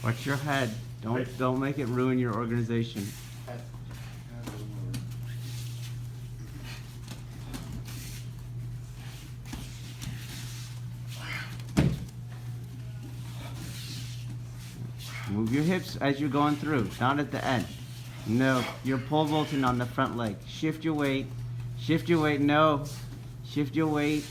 Watch your head. Don't make it ruin your organization. Move your hips as you're going through, not at the end. No, you're pole vaulting on the front leg. Shift your weight. Shift your weight. No. Shift your weight.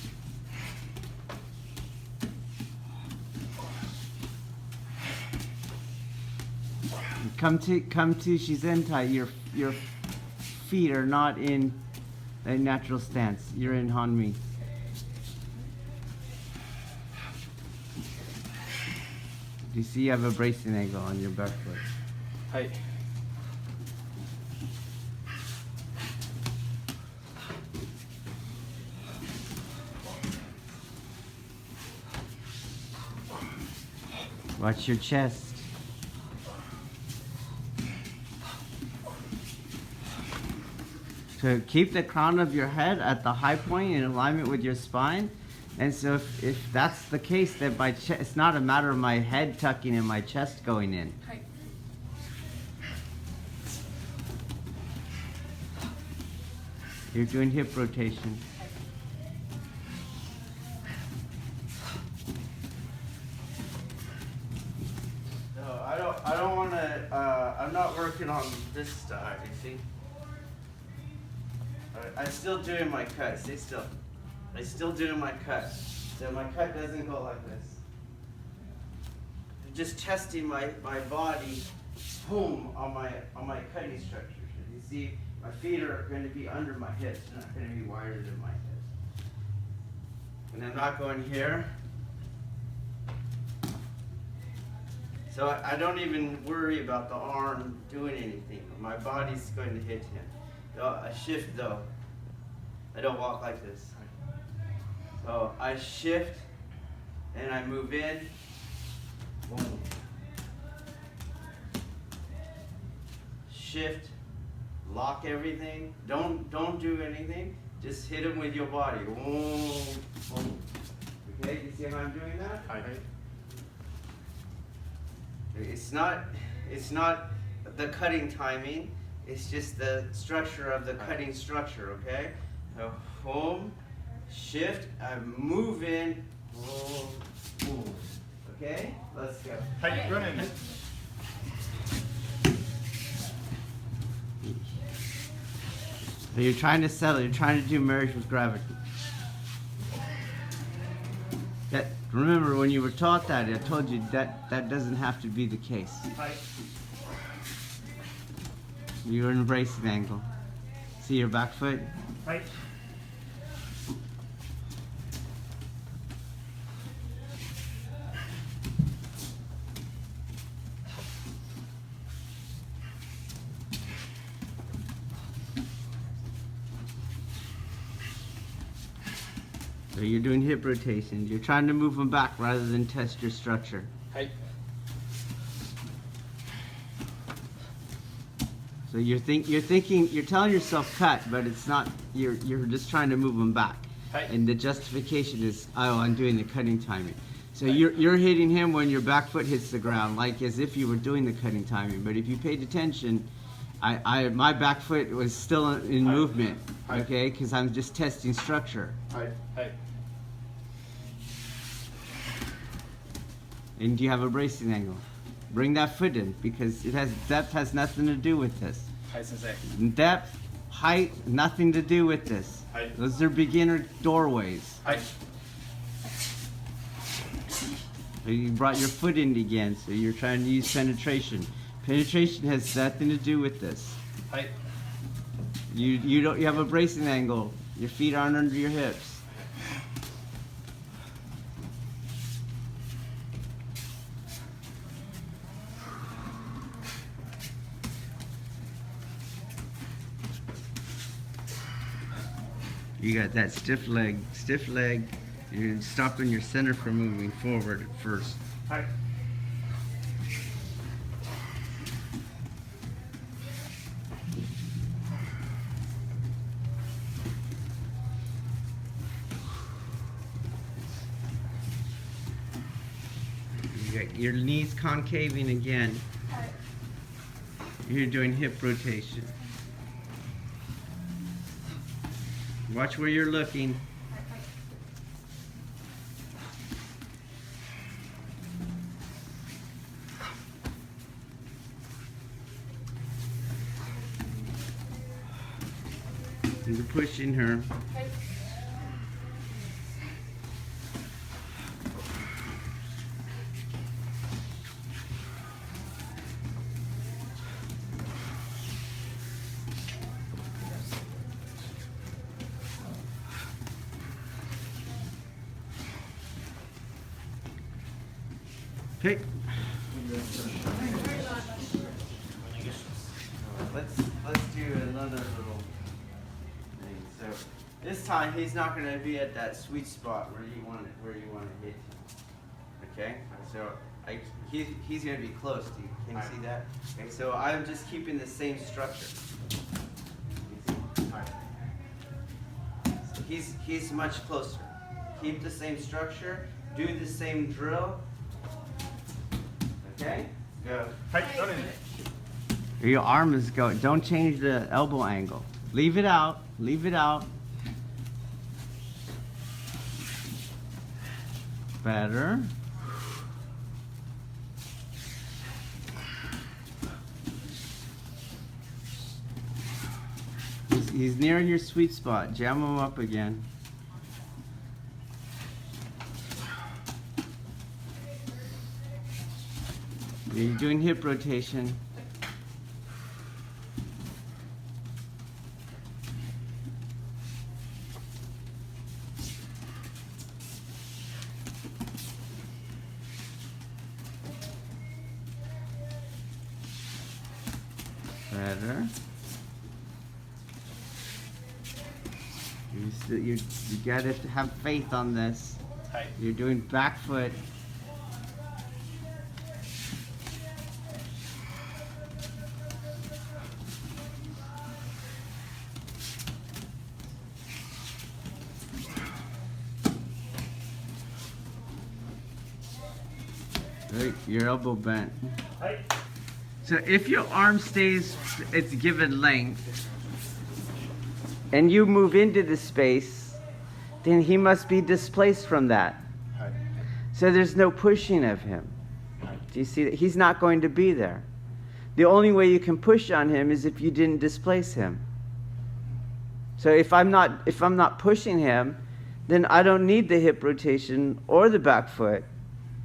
Come to Shizentai. Your feet are not in a natural stance. You're in Hanmi. Do you see you have a bracing angle on your back foot? Hi. Watch your chest. To keep the crown of your head at the high point in alignment with your spine. And so if that's the case, then it's not a matter of my head tucking and my chest going in. Hi. You're doing hip rotation. No, I don't want to, I'm not working on this side, you see? I'm still doing my cut, stay still. I'm still doing my cut. So my cut doesn't go like this. I'm just testing my body home on my cutting structure. You see, my feet are going to be under my hips, they're not going to be wider than my hips. And I'm not going here. So I don't even worry about the arm doing anything. My body's going to hit him. I shift though. I don't walk like this. So I shift and I move in. Boom. Shift, lock everything. Don't do anything. Just hit him with your body. Boom, boom. Okay, you see how I'm doing that? Hi. It's not the cutting timing. It's just the structure of the cutting structure. Okay. So home. Shift, I move in, boom, boom. Okay, let's go. Hi, run in. So you're trying to settle, you're trying to do marriage with gravity. Remember when you were taught that, I told you that doesn't have to be the case. Hi. You're in a bracing angle. See your back foot? Hi. So you're doing hip rotations. You're trying to move them back rather than test your structure. Hi. So you're telling yourself cut, but it's not. You're just trying to move them back. Hi. And the justification is, oh, I'm doing the cutting timing. So you're hitting him when your back foot hits the ground, like as if you were doing the cutting timing. But if you paid attention, my back foot was still in movement, okay? Because I'm just testing structure. Hi. Hi. And you have a bracing angle. Bring that foot in because depth has nothing to do with this. Hi, Sensei. Depth, height, nothing to do with this. Hi. Those are beginner doorways. Hi. So you brought your foot in again, so you're trying to use penetration. Penetration has nothing to do with this. Hi. You have a bracing angle. Your feet aren't under your hips. You got that stiff leg. You're stopping your center from moving forward at first. Hi. Your knees concaving again. You're doing hip rotation. Watch where you're looking. You're pushing her. Okay. Let's do another little thing. So this time he's not going to be at that sweet spot where you want to hit him. Okay. So he's going to be close to you. Can you see that? Okay. So I'm just keeping the same structure. So he's much closer. Keep the same structure. Do the same drill. Okay, go. Your arm is going. Don't change the elbow angle. Leave it out. Leave it out. Better. He's near your sweet spot. Jam him up again. You're doing hip rotation. Better. You gotta have faith on this. You're doing back foot. Your elbow bent. So if your arm stays its given length and you move into the space, then he must be displaced from that. So there's no pushing of him. Do you see that? He's not going to be there. The only way you can push on him is if you didn't displace him. So if I'm not pushing him, then I don't need the hip rotation or the back foot.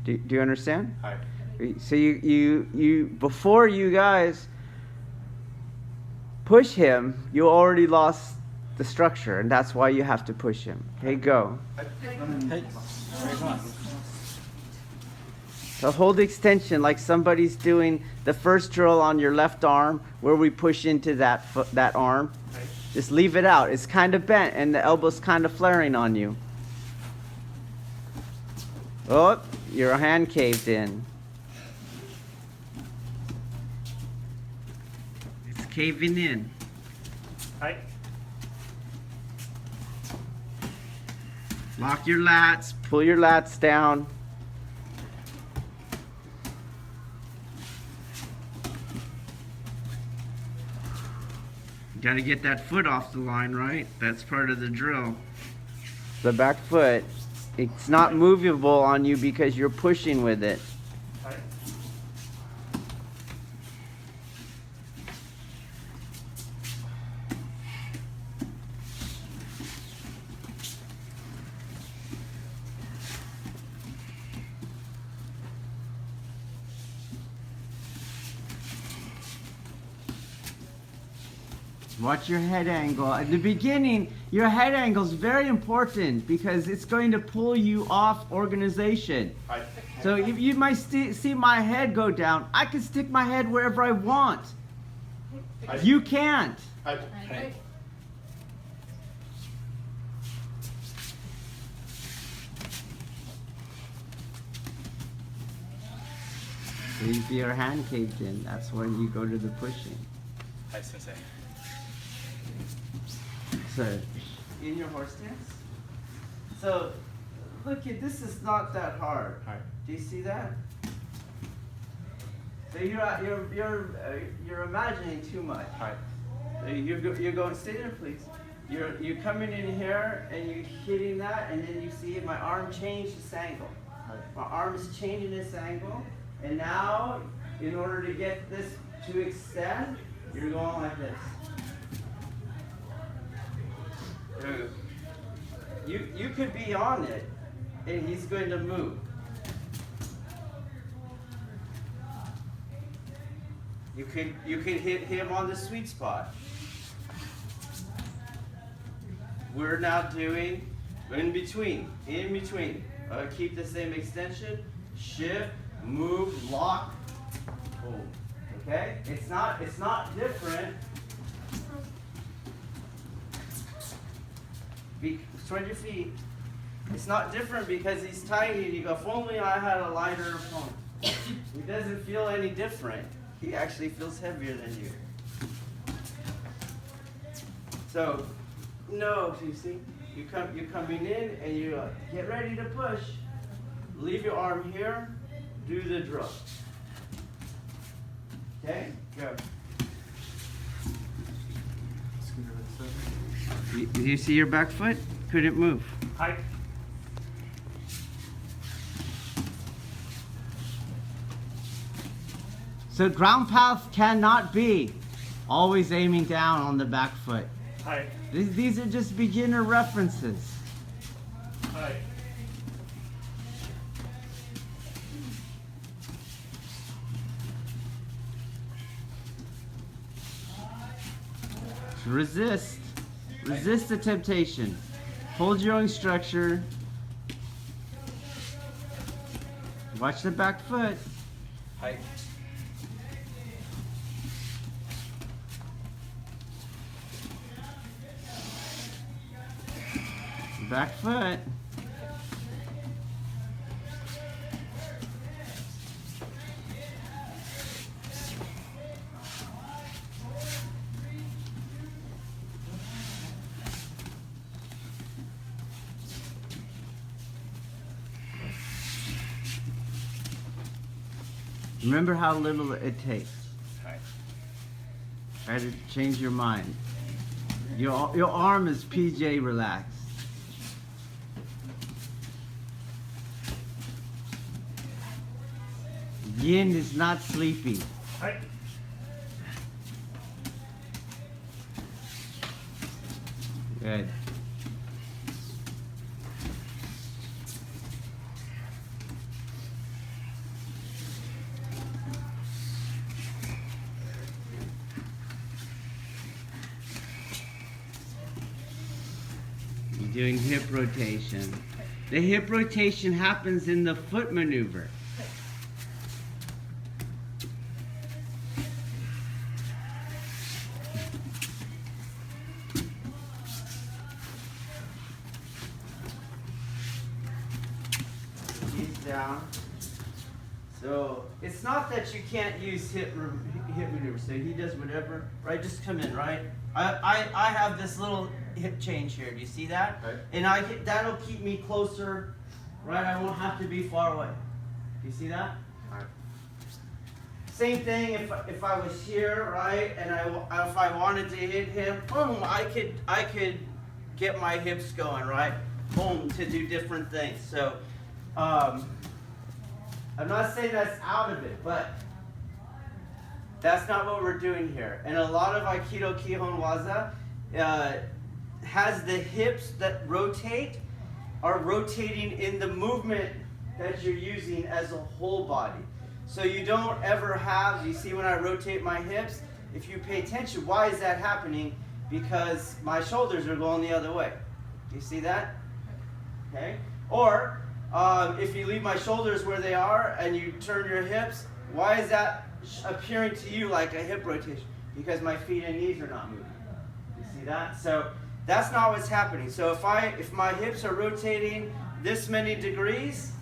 Do you understand? So you before you guys push him, you already lost the structure, and that's why you have to push him. Okay, go. So hold extension like somebody's doing the first drill on your left arm where we push into that arm. Just leave it out. It's kind of bent and the elbow's kind of flaring on you. Oh, your hand caved in. It's caving in. Lock your lats, pull your lats down. You gotta get that foot off the line, right? That's part of the drill. The back foot. It's not movable on you because you're pushing with it. Watch your head angle. At the beginning, your head angle is very important because it's going to pull you off organization. So if you might see my head go down, I can stick my head wherever I want. You can't. If your hand caved in, that's when you go to the pushing. Hi, Sensei. So, in your horse stance. So, look, this is not that hard. Do you see that? So you're imagining too much. はい。 So you're going, stay there please. You're coming in here and you're hitting that, and then you see my arm change this angle. My arm is changing this angle, and now in order to get this to extend, you're going like this. You could be on it, and he's going to move. You could hit him on the sweet spot. We're now doing in between. Keep the same extension. Shift, move, lock, boom. Okay? It's not different. Spread your feet. It's not different because he's tiny and you go, if only I had a lighter opponent. He doesn't feel any different. He actually feels heavier than you. So, no, you see, you're coming in and you get ready to push. Leave your arm here. Do the drill. Okay, go. Do you see your back foot? Couldn't move. はい。 So ground path cannot be always aiming down on the back foot. はい。 These are just beginner references. はい。 Resist. Resist the temptation. Hold your own structure. Watch the back foot. はい。 Back foot. Remember how little it takes. はい。 Try to change your mind. Your arm is PJ relaxed. Yin is not sleepy. はい。 Good. You're doing hip rotation. The hip rotation happens in the foot maneuver. Down. So it's not that you can't use hip maneuvers. So he does whatever, right? Just come in, right? I have this little hip change here. Do you see that? Right. And that'll keep me closer, right? I won't have to be far away. Do you see that? Right. Same thing if I was here, right? And if I wanted to hit him, boom, I could get my hips going, right? Boom, to do different things. So. I'm not saying that's out of it, but that's not what we're doing here. And a lot of Aikido Kihon Waza has the hips that rotate are rotating in the movement that you're using as a whole body. So you don't ever have, you see when I rotate my hips, if you pay attention, why is that happening? Because my shoulders are going the other way. Do you see that? Okay? Or, if you leave my shoulders where they are and you turn your hips, why is that appearing to you like a hip rotation? Because my feet and knees are not moving. You see that? So that's not what's happening. So if my hips are rotating this many degrees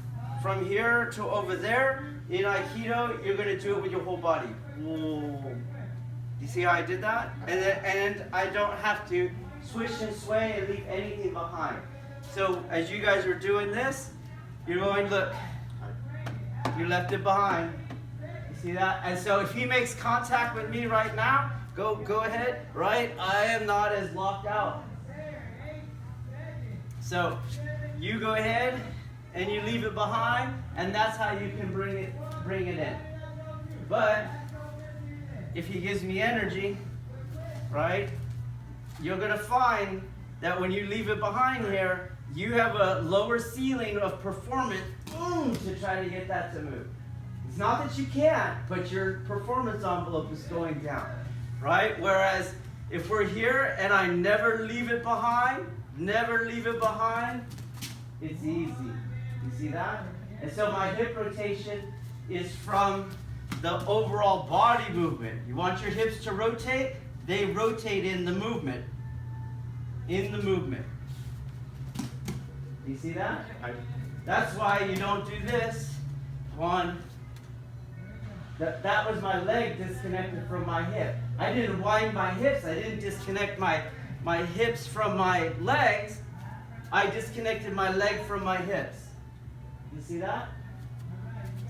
from here to over there, in Aikido, you're going to do it with your whole body. Whoa. You see how I did that? And I don't have to swish and sway and leave anything behind. So as you guys are doing this, you're going, look, you left it behind. You see that? And so if he makes contact with me right now, go ahead, right? I am not as locked out. So you go ahead and you leave it behind, and that's how you can bring it in. But if he gives me energy, right, you're gonna find that when you leave it behind here, you have a lower ceiling of performance to try to get that to move. It's not that you can't, but your performance envelope is going down, right? Whereas if we're here and I never leave it behind, it's easy. You see that? And so my hip rotation is from the overall body movement. You want your hips to rotate? They rotate in the movement. In the movement. You see that? That's why you don't do this. One. That was my leg disconnected from my hip. I didn't wind my hips. I didn't disconnect my hips from my legs. I disconnected my leg from my hips. You see that?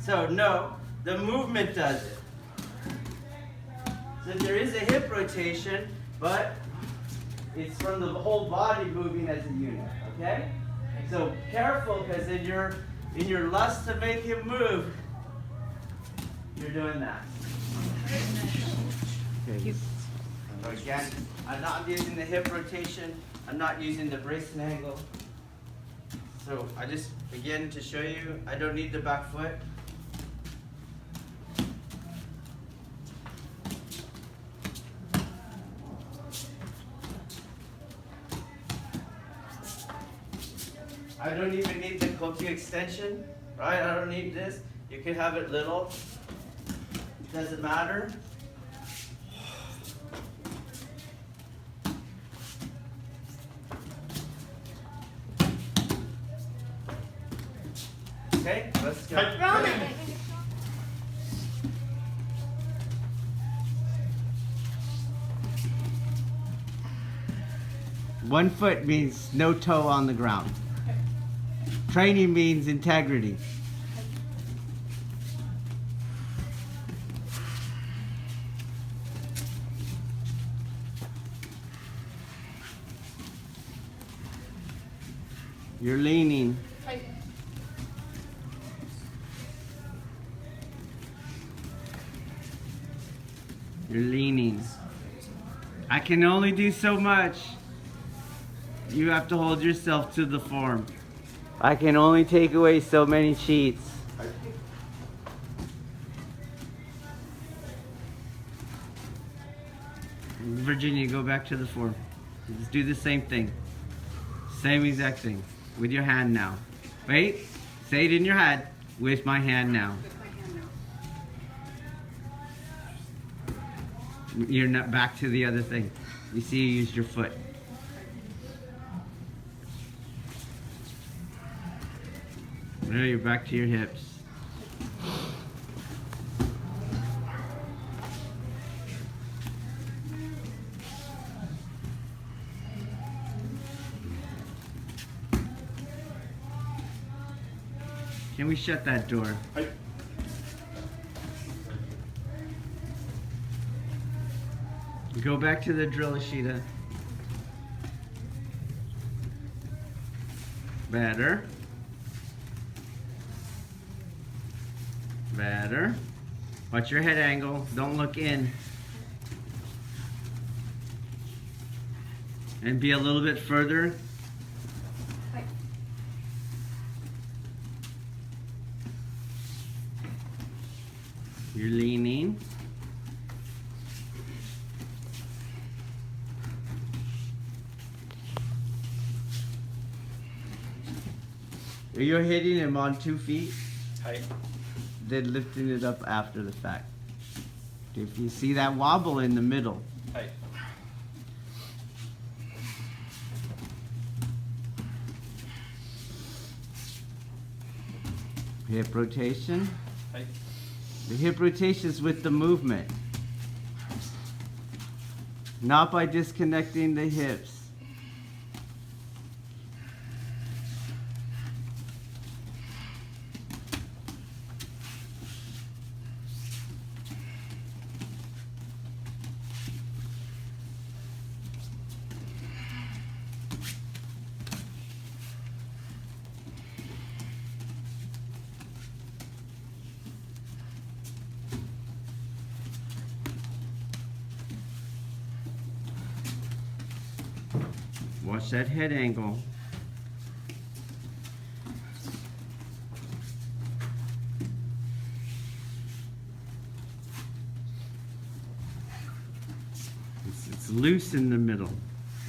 So no, the movement does it. So there is a hip rotation, but it's from the whole body moving as a unit, okay? So careful, because in your lust to make him move, you're doing that. Okay. So again, I'm not using the hip rotation. I'm not using the bracing angle. So I just, again, to show you, I don't need the back foot. I don't even need the Kokyu extension, right? I don't need this. You can have it little. It doesn't matter. Okay, let's go. One foot means no toe on the ground. Training means integrity. You're leaning. You're leaning. I can only do so much. You have to hold yourself to the form. I can only take away so many cheats. Virginia, go back to the form. Just do the same thing. Same exact thing. With your hand now. Wait. Say it in your head. With my hand now. You're not back to the other thing. You see, you used your foot. Now you're back to your hips. Can we shut that door? Go back to the drill, Ashita. Better. Better. Watch your head angle. Don't look in. And be a little bit further. You're leaning. You're hitting him on 2 feet. Tight. Then lifting it up after the fact. If you see that wobble in the middle. Tight. Hip rotation. Tight. The hip rotation is with the movement. Not by disconnecting the hips. Watch that head angle. It's loose in the middle.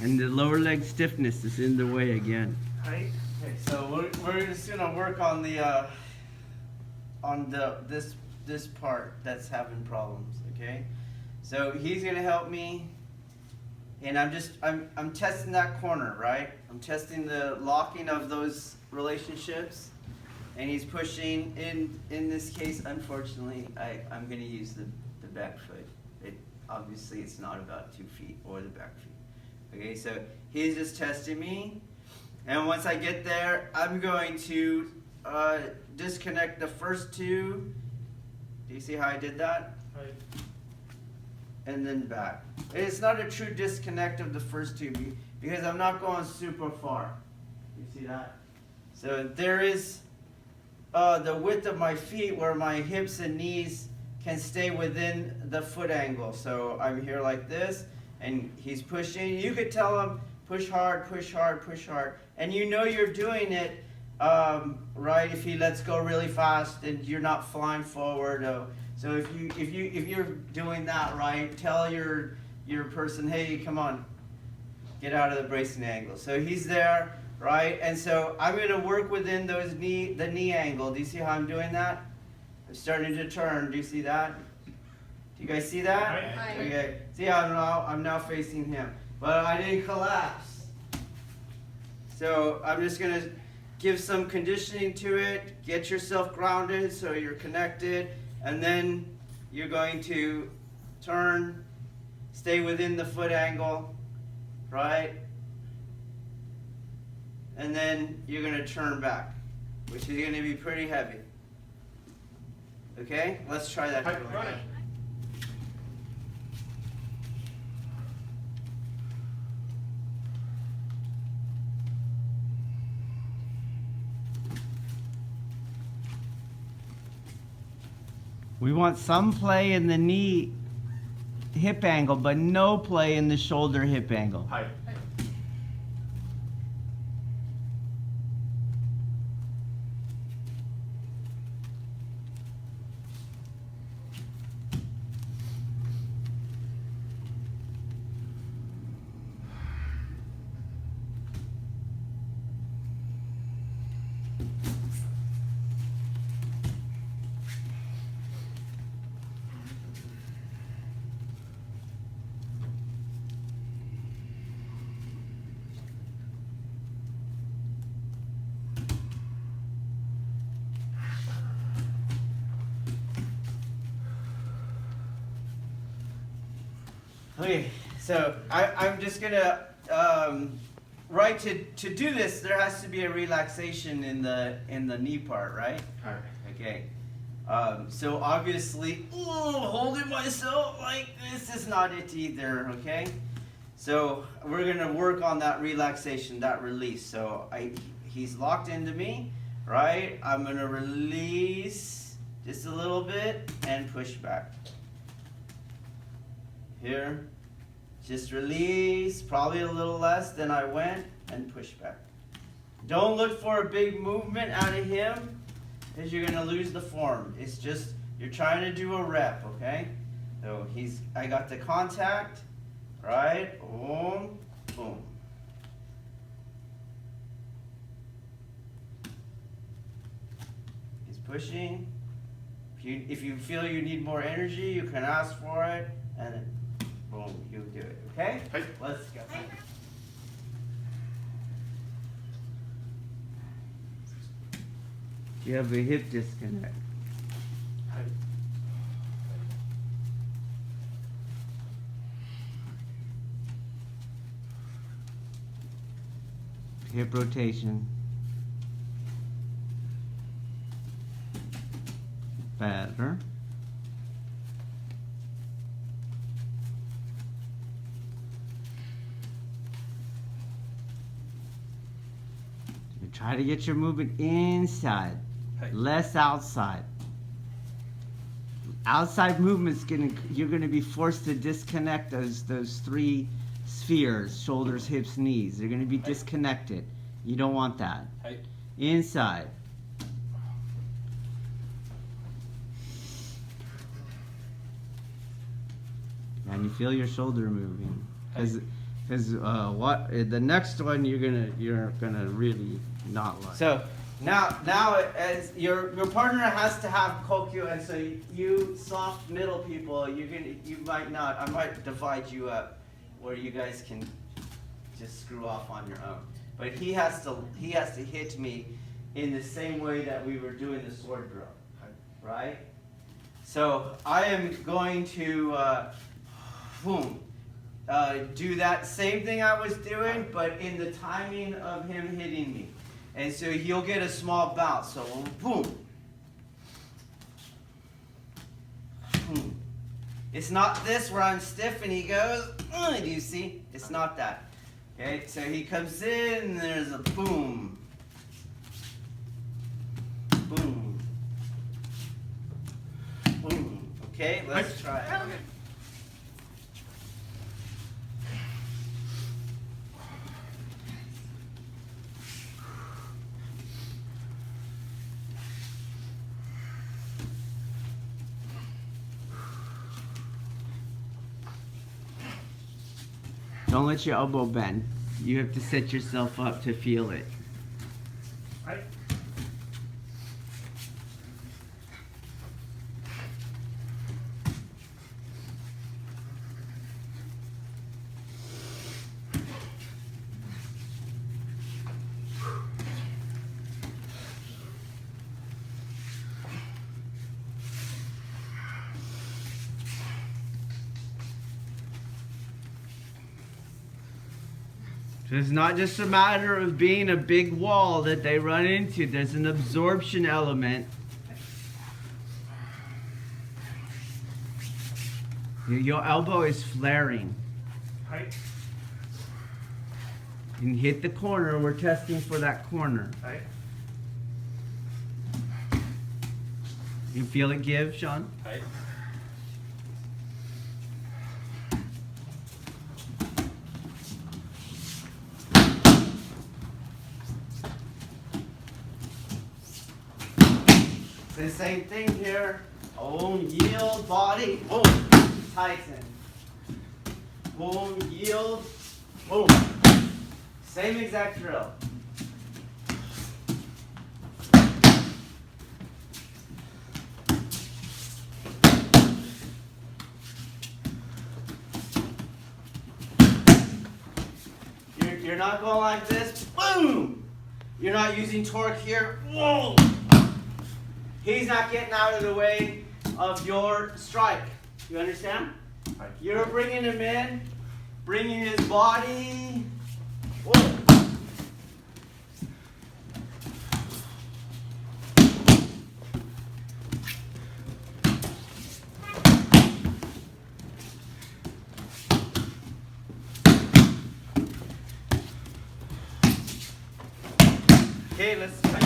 And the lower leg stiffness is in the way again. Height. Okay, so we're just gonna work on this part that's having problems, okay? So he's gonna help me, and I'm testing that corner, right? I'm testing the locking of those relationships, and he's pushing. In this case, unfortunately, I'm gonna use the back foot. Obviously it's not about 2 feet or the back feet. Okay, so he's just testing me, and once I get there, I'm going to disconnect the first two. Do you see how I did that? Height. And then back. It's not a true disconnect of the first two because I'm not going super far. You see that? So there is the width of my feet where my hips and knees can stay within the foot angle. So I'm here like this, and he's pushing. You could tell him, push hard, push hard, push hard. And you know you're doing it right if he lets go really fast and you're not flying forward. So if you're doing that right, tell your person, hey, come on, get out of the bracing angle. So he's there, right? And so I'm going to work within the knee angle. Do you see how I'm doing that? I'm starting to turn. Do you see that? Do you guys see that? Right. Okay. See how I'm now facing him, but I didn't collapse. So I'm just going to give some conditioning to it. Get yourself grounded so you're connected, and then you're going to turn, stay within the foot angle, right? And then you're going to turn back, which is going to be pretty heavy. Okay, let's try that. Height. Run it. We want some play in the knee hip angle, but no play in the shoulder hip angle. Height. Okay, so I'm just gonna right to do this. There has to be a relaxation in the knee part, right? Height. Okay. So obviously, holding myself like this is not it either. Okay. So we're gonna work on that relaxation, that release. So he's locked into me, right? I'm gonna release just a little bit and push back. Here, just release, probably a little less than I went, and push back. Don't look for a big movement out of him, because you're gonna lose the form. It's just, you're trying to do a rep, okay? So I got the contact, right? Boom, boom. He's pushing. If you feel you need more energy, you can ask for it, and then boom, you do it, okay? Height. Let's go. You have a hip disconnect. Height. Hip rotation. Better. Try to get your movement inside, less outside. Outside movement's you're gonna be forced to disconnect those three spheres, shoulders, hips, knees. They're going to be disconnected. You don't want that. Inside. And you feel your shoulder moving. Because what the next one you're gonna really not like. So now as your partner has to have Kokyu, and so you soft middle people, you might not. I might divide you up where you guys can just screw off on your own. But he has to hit me in the same way that we were doing the sword drill, right? So I am going to boom. Do that same thing I was doing, but in the timing of him hitting me. And so he'll get a small bounce. So boom. Boom. It's not this where I'm stiff and he goes, do you see? It's not that. Okay, so he comes in and there's a boom. Boom. Boom. Okay, let's try it. Don't let your elbow bend. You have to set yourself up to feel it. Right. So it's not just a matter of being a big wall that they run into. There's an absorption element. Your elbow is flaring. Right. And hit the corner. We're testing for that corner. Right. You feel it give, Sean? Right. The same thing here. Boom, yield, body, boom, tighten. Boom, yield, boom. Same exact drill. You're not going like this, boom. You're not using torque here, whoa. He's not getting out of the way of your strike. You understand? Right. You're bringing him in, bringing his body. Whoa. Okay, let's try.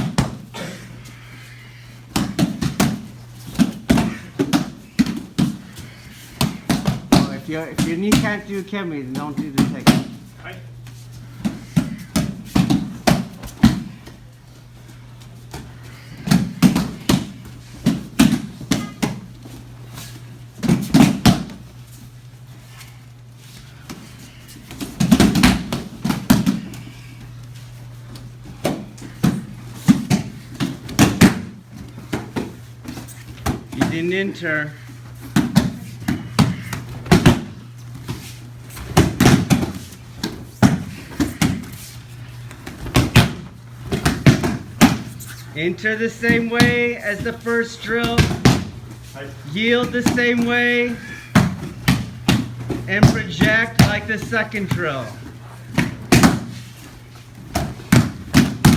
If your knee can't do kemi, then don't do the technique. Right. You didn't enter. Enter the same way as the first drill. Right. Yield the same way. And project like the second drill.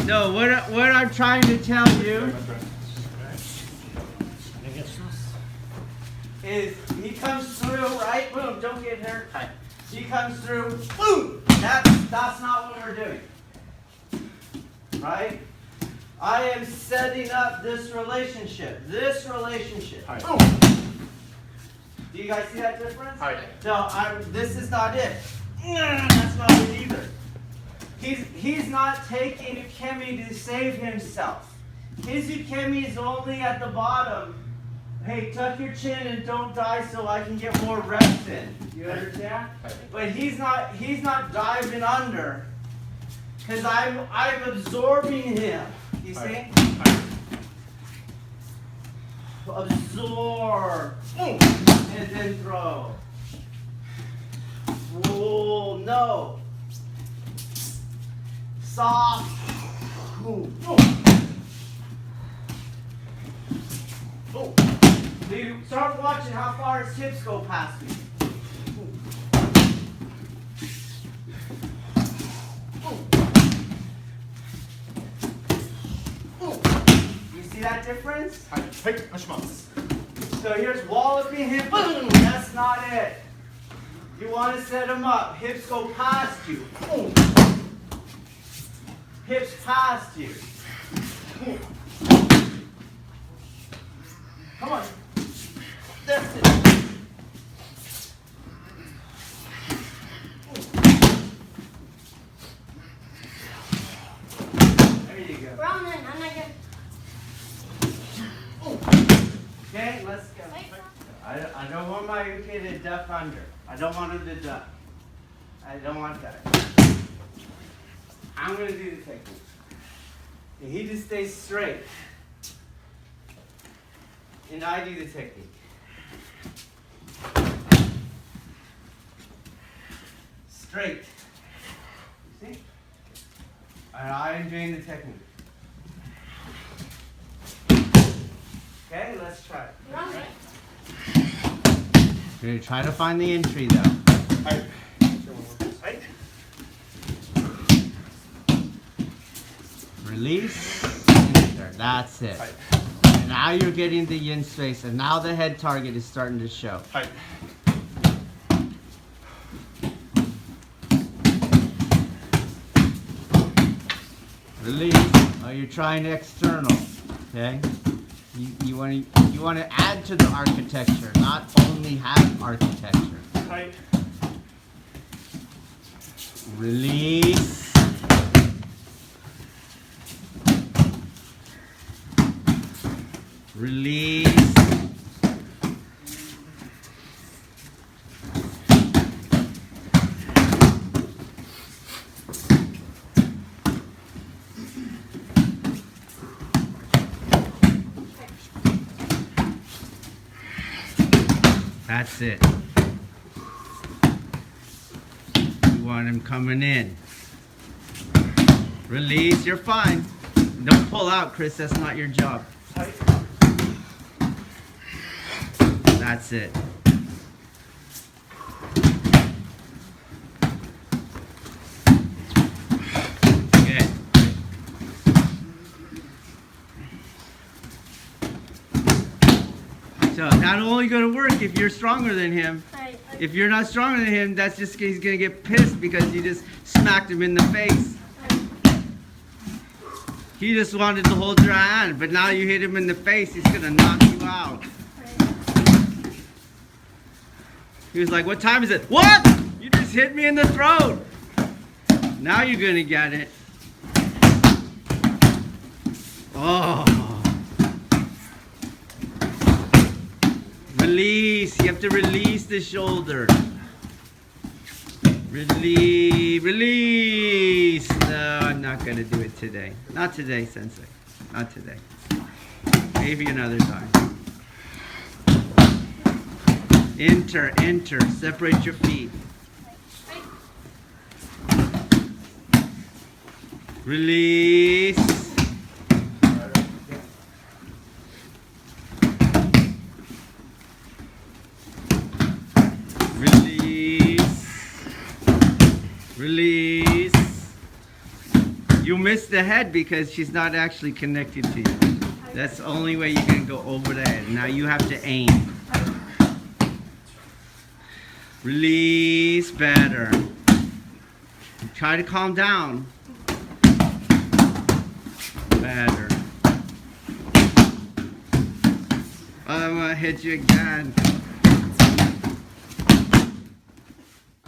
No, what I'm trying to tell you is he comes through, right? Boom, don't get hurt. He comes through, boom! That's not what we're doing. Right? I am setting up this relationship. This relationship. Right. Boom! Do you guys see that difference? Right. No, this is not it. That's not it either. He's not taking ukemi to save himself. His ukemi is only at the bottom. Hey, tuck your chin and don't die so I can get more reps in. You understand? But he's not diving under. Because I'm absorbing him. You see? Absorb. And then throw. Whoa, no. Soft. Dude, start watching how far his hips go past me. You see that difference? So here's walloping him. Boom! That's not it. You want to set him up. Hips go past you. Hips past you. Come on. That's it. There you go. Wrong one. I'm not good. Okay, let's go. I don't want my uke to duck under. I don't want him to duck. I don't want that. I'm going to do the technique. And he just stays straight. And I do the technique. Straight. You see? And I'm doing the technique. Okay, let's try it. Wrong way. We're going to try to find the entry though. Release. Enter. That's it. And now you're getting the yin space, and now the head target is starting to show. Release. Oh, you're trying external. Okay. You want to add to the architecture, not only have architecture. Release. Release. That's it. You want him coming in. Release, you're fine. Don't pull out, Chris, that's not your job. That's it. Good. So not only going to work if you're stronger than him. If you're not stronger than him, that's just he's going to get pissed because you just smacked him in the face. He just wanted to hold your hand, but now you hit him in the face, he's going to knock you out. He was like, what time is it? What? You just hit me in the throat. Now you're going to get it. Oh. Release. You have to release the shoulder. Release. No, I'm not going to do it today. Not today, Sensei. Not today. Maybe another time. Enter, enter. Separate your feet. Release. Release. Release. You missed the head because she's not actually connected to you. That's the only way you can go over the head. Now you have to aim. Release better. Try to calm down. Better. I'm gonna hit you again.